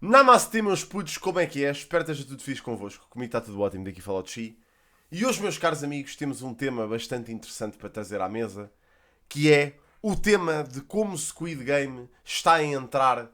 Namastê, meus putos, como é que é? Espero que esteja tudo fixe convosco. Comigo está tudo ótimo, daqui fala o Chi. E hoje, meus caros amigos, temos um tema bastante interessante para trazer à mesa, que é o tema de como o Squid Game está a entrar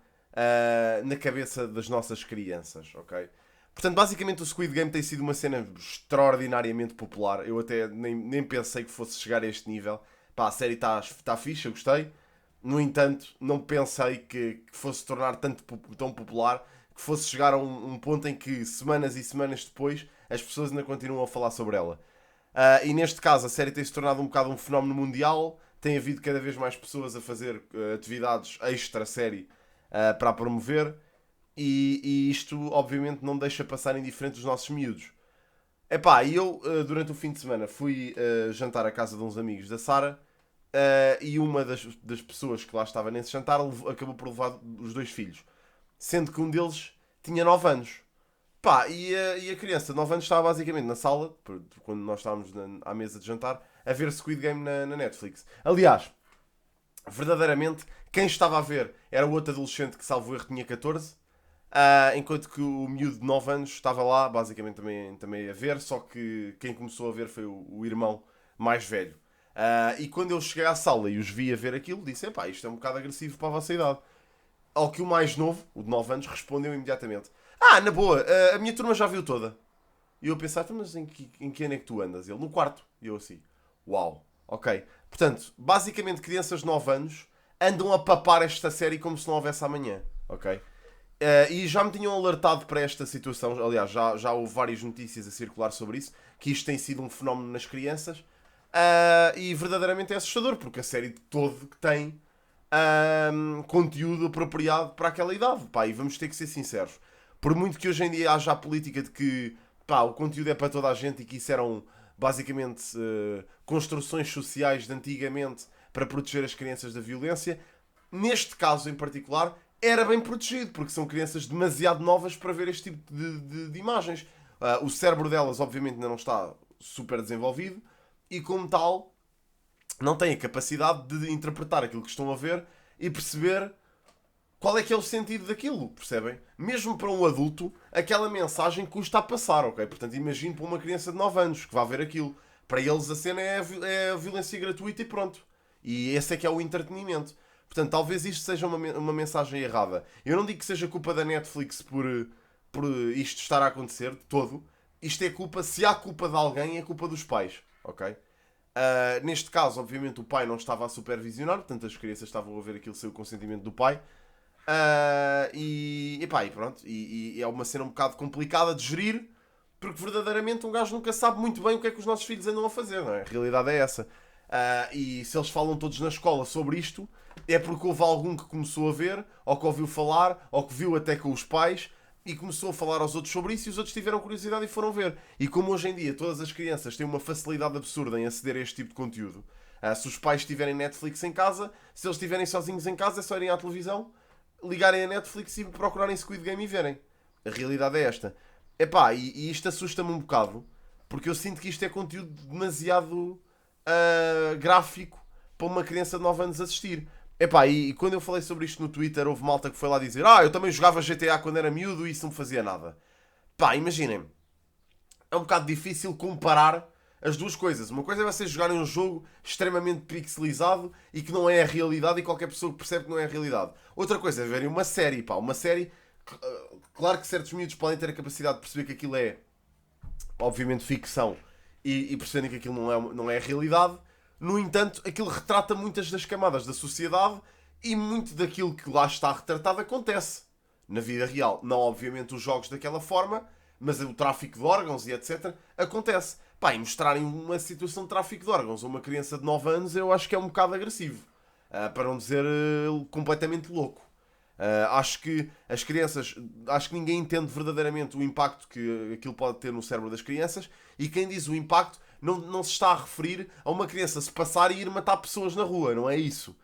na cabeça das nossas crianças, ok? Portanto, basicamente o Squid Game tem sido uma cena extraordinariamente popular. Eu até nem pensei que fosse chegar a este nível. Pá, a série está fixe, eu gostei. No entanto, não pensei que fosse tornar tão popular, que fosse chegar a um ponto em que, semanas e semanas depois, as pessoas ainda continuam a falar sobre ela. E neste caso, a série tem se tornado um bocado um fenómeno mundial, tem havido cada vez mais pessoas a fazer atividades extra-série para a promover, e isto, obviamente, não deixa passar indiferente os nossos miúdos. Epá, e eu, durante o fim de semana, fui jantar à casa de uns amigos da Sara. E uma das pessoas que lá estava nesse jantar acabou por levar os dois filhos. Sendo que um deles tinha 9 anos. Pá, e a criança de 9 anos estava basicamente na sala, quando nós estávamos à mesa de jantar, a ver Squid Game na Netflix. Aliás, verdadeiramente, quem estava a ver era o outro adolescente que, salvo erro, tinha 14. Enquanto que o miúdo de 9 anos estava lá, basicamente também a ver, só que quem começou a ver foi o irmão mais velho. E quando eu cheguei à sala e os vi a ver aquilo, disse: epá, isto é um bocado agressivo para a vossa idade. Ao que o mais novo, o de 9 anos, respondeu imediatamente: na boa, a minha turma já viu toda. E eu pensava: "Então, mas em que ano é que tu andas?" Ele: no quarto. E eu assim: uau, ok. Portanto, basicamente, crianças de 9 anos andam a papar esta série como se não houvesse amanhã, ok? E já me tinham alertado para esta situação. Aliás, já houve várias notícias a circular sobre isso, que isto tem sido um fenómeno nas crianças. E verdadeiramente é assustador, porque a série de todo que tem conteúdo apropriado para aquela idade. Pá, e vamos ter que ser sinceros. Por muito que hoje em dia haja a política de que pá, o conteúdo é para toda a gente e que isso eram basicamente construções sociais de antigamente para proteger as crianças da violência, neste caso em particular era bem protegido, porque são crianças demasiado novas para ver este tipo de imagens. O cérebro delas, obviamente, ainda não está super desenvolvido e, como tal, não têm a capacidade de interpretar aquilo que estão a ver e perceber qual é que é o sentido daquilo, percebem? Mesmo para um adulto, aquela mensagem custa a passar, ok? Portanto, imagino para uma criança de 9 anos que vai ver aquilo. Para eles a cena é a violência gratuita e pronto. E esse é que é o entretenimento. Portanto, talvez isto seja uma mensagem errada. Eu não digo que seja culpa da Netflix por isto estar a acontecer, de todo. Isto é culpa, se há culpa de alguém, é culpa dos pais, ok? Neste caso, obviamente, o pai não estava a supervisionar, portanto as crianças estavam a ver aquilo sem o consentimento do pai. E pronto, e é uma cena um bocado complicada de gerir, porque verdadeiramente um gajo nunca sabe muito bem o que é que os nossos filhos andam a fazer, não é? A realidade é essa. E se eles falam todos na escola sobre isto, é porque houve algum que começou a ver, ou que ouviu falar, ou que viu até com os pais, e começou a falar aos outros sobre isso, e os outros tiveram curiosidade e foram ver. E como hoje em dia todas as crianças têm uma facilidade absurda em aceder a este tipo de conteúdo, se os pais tiverem Netflix em casa, se eles estiverem sozinhos em casa, é só irem à televisão, ligarem a Netflix e procurarem Squid Game e verem. A realidade é esta. Epá, e isto assusta-me um bocado, porque eu sinto que isto é conteúdo demasiado gráfico para uma criança de 9 anos assistir. Epá, e quando eu falei sobre isto no Twitter, houve malta que foi lá dizer: eu também jogava GTA quando era miúdo e isso não me fazia nada. Pá, imaginem, é um bocado difícil comparar as duas coisas. Uma coisa é vocês jogarem um jogo extremamente pixelizado e que não é a realidade e qualquer pessoa que percebe que não é a realidade. Outra coisa é verem uma série, pá, uma série. Claro que certos miúdos podem ter a capacidade de perceber que aquilo é, obviamente, ficção e perceberem que aquilo não é a realidade. No entanto, aquilo retrata muitas das camadas da sociedade e muito daquilo que lá está retratado acontece na vida real. Não, obviamente, os jogos daquela forma, mas o tráfico de órgãos e etc. acontece. Pá, e mostrarem uma situação de tráfico de órgãos a uma criança de 9 anos, eu acho que é um bocado agressivo. Para não dizer completamente louco. Acho que as crianças, acho que ninguém entende verdadeiramente o impacto que aquilo pode ter no cérebro das crianças, e quem diz o impacto não se está a referir a uma criança se passar e ir matar pessoas na rua, não é isso.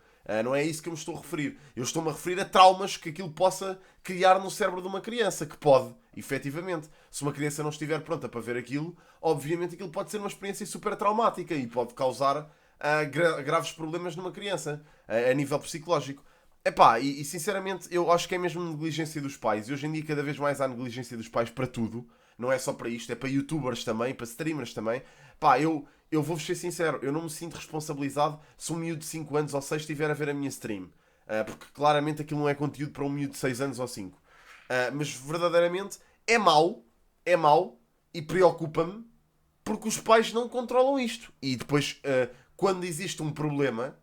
Não é isso que eu me estou a referir. Eu estou-me a referir a traumas que aquilo possa criar no cérebro de uma criança, que pode, efetivamente. Se uma criança não estiver pronta para ver aquilo, obviamente aquilo pode ser uma experiência super traumática e pode causar graves problemas numa criança, a nível psicológico. Epá, e sinceramente eu acho que é mesmo negligência dos pais. E hoje em dia cada vez mais há negligência dos pais para tudo. Não é só para isto, é para youtubers também, para streamers também. Pá, eu vou-vos ser sincero, eu não me sinto responsabilizado se um miúdo de 5 anos ou 6 estiver a ver a minha stream. Porque claramente aquilo não é conteúdo para um miúdo de 6 anos ou 5. Mas verdadeiramente é mau e preocupa-me porque os pais não controlam isto. E depois, quando existe um problema,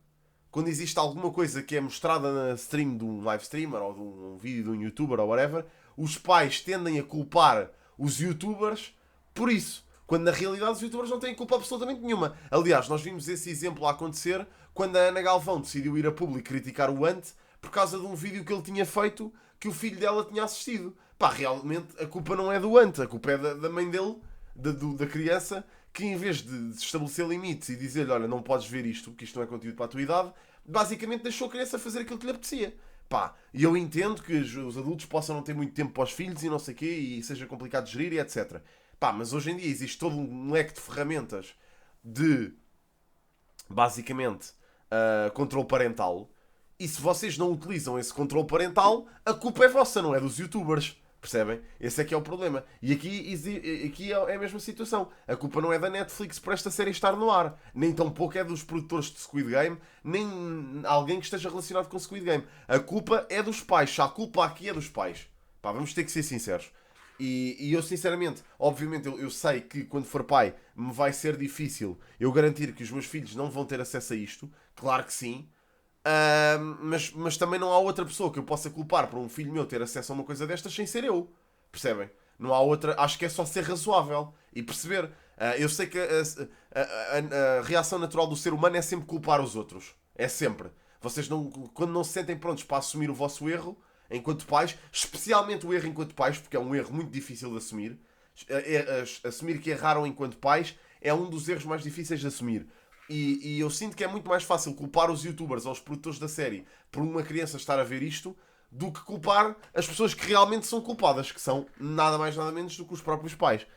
quando existe alguma coisa que é mostrada na stream de um live streamer ou de um vídeo de um youtuber ou whatever, os pais tendem a culpar os youtubers por isso. Quando na realidade os youtubers não têm culpa absolutamente nenhuma. Aliás, nós vimos esse exemplo a acontecer quando a Ana Galvão decidiu ir a público criticar o Ant por causa de um vídeo que ele tinha feito que o filho dela tinha assistido. Pá, realmente a culpa não é do Ant, a culpa é da mãe dele, da criança, que em vez de estabelecer limites e dizer-lhe, olha, não podes ver isto, porque isto não é conteúdo para a tua idade, basicamente deixou a criança fazer aquilo que lhe apetecia. Pá, e eu entendo que os adultos possam não ter muito tempo para os filhos e não sei o quê, e seja complicado de gerir e etc. Pá, mas hoje em dia existe todo um leque de ferramentas de, basicamente, controle parental. E se vocês não utilizam esse controle parental, a culpa é vossa, não é dos youtubers. Percebem? Esse é que é o problema. E aqui é a mesma situação. A culpa não é da Netflix por esta série estar no ar. Nem tampouco é dos produtores de Squid Game, nem alguém que esteja relacionado com Squid Game. A culpa é dos pais. A culpa aqui é dos pais. Pá, vamos ter que ser sinceros. E eu, sinceramente, obviamente, eu sei que quando for pai me vai ser difícil eu garantir que os meus filhos não vão ter acesso a isto. Claro que sim. Mas também não há outra pessoa que eu possa culpar por um filho meu ter acesso a uma coisa destas sem ser eu. Percebem? Não há outra. Acho que é só ser razoável e perceber. Eu sei que a reação natural do ser humano é sempre culpar os outros. É sempre. Vocês não, quando não se sentem prontos para assumir o vosso erro, enquanto pais, especialmente o erro enquanto pais, porque é um erro muito difícil de assumir. Assumir que erraram enquanto pais é um dos erros mais difíceis de assumir. E eu sinto que é muito mais fácil culpar os youtubers ou os produtores da série por uma criança estar a ver isto do que culpar as pessoas que realmente são culpadas, que são nada mais nada menos do que os próprios pais.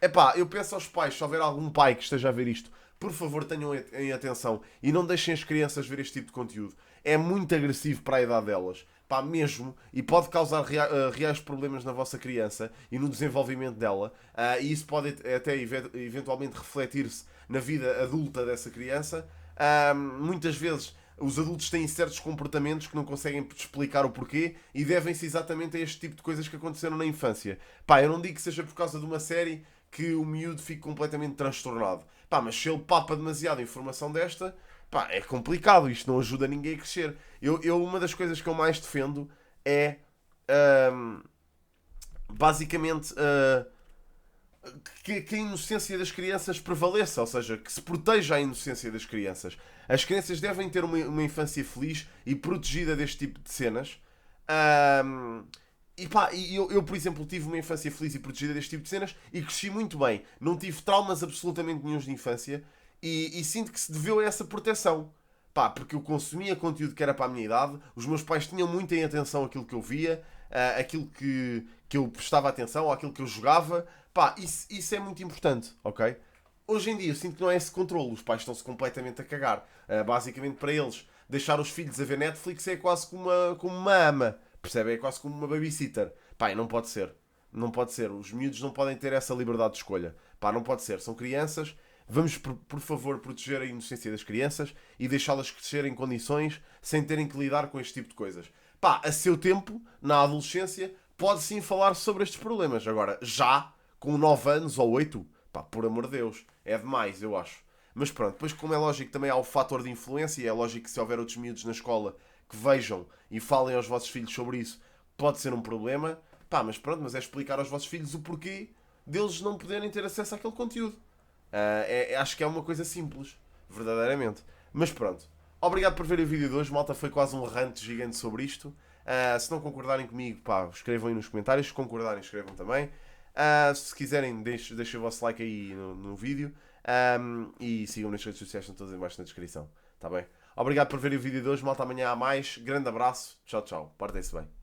Epá, eu peço aos pais, se houver algum pai que esteja a ver isto, por favor tenham em atenção e não deixem as crianças ver este tipo de conteúdo. É muito agressivo para a idade delas. Pá, mesmo, e pode causar reais problemas na vossa criança e no desenvolvimento dela, e isso pode até eventualmente refletir-se na vida adulta dessa criança. Muitas vezes os adultos têm certos comportamentos que não conseguem explicar o porquê e devem-se exatamente a este tipo de coisas que aconteceram na infância. Pá, eu não digo que seja por causa de uma série que o miúdo fique completamente transtornado. Pá, mas se ele papa demasiada informação desta, pá, é complicado. Isto não ajuda ninguém a crescer. Uma das coisas que eu mais defendo é ahm, basicamente que a inocência das crianças prevaleça, ou seja, que se proteja a inocência das crianças. As crianças devem ter uma infância feliz e protegida deste tipo de cenas. Ahm, e pá, eu, por exemplo, tive uma infância feliz e protegida deste tipo de cenas e cresci muito bem. Não tive traumas absolutamente nenhums de infância e sinto que se deveu a essa proteção. Pá, porque eu consumia conteúdo que era para a minha idade, os meus pais tinham muito em atenção aquilo que eu via, aquilo que eu prestava atenção, ou aquilo que eu jogava. Pá, isso é muito importante, ok? Hoje em dia eu sinto que não é esse controle, os pais estão-se completamente a cagar. Basicamente para eles, deixar os filhos a ver Netflix é quase como uma ama, percebe? É quase como uma babysitter. Pá, e não pode ser. Não pode ser. Os miúdos não podem ter essa liberdade de escolha. Pá, não pode ser. São crianças. Vamos, por favor, proteger a inocência das crianças e deixá-las crescer em condições sem terem que lidar com este tipo de coisas. Pá, a seu tempo, na adolescência, pode sim falar sobre estes problemas. Agora, já, com 9 anos ou 8, pá, por amor de Deus, é demais, eu acho. Mas pronto, depois como é lógico também há o fator de influência e é lógico que se houver outros miúdos na escola que vejam e falem aos vossos filhos sobre isso, pode ser um problema. Pá, mas pronto, mas é explicar aos vossos filhos o porquê deles não poderem ter acesso àquele conteúdo. Acho que é uma coisa simples, verdadeiramente. Mas pronto. Obrigado por verem o vídeo de hoje, malta. Foi quase um rant gigante sobre isto. Se não concordarem comigo, pá, escrevam aí nos comentários. Se concordarem, escrevam também. Se quiserem, deixem o vosso like aí no vídeo. E sigam nas redes sociais, estão todas em baixo na descrição. Tá bem? Obrigado por verem o vídeo de hoje, malta. Amanhã há mais. Grande abraço. Tchau, tchau. Portem-se bem.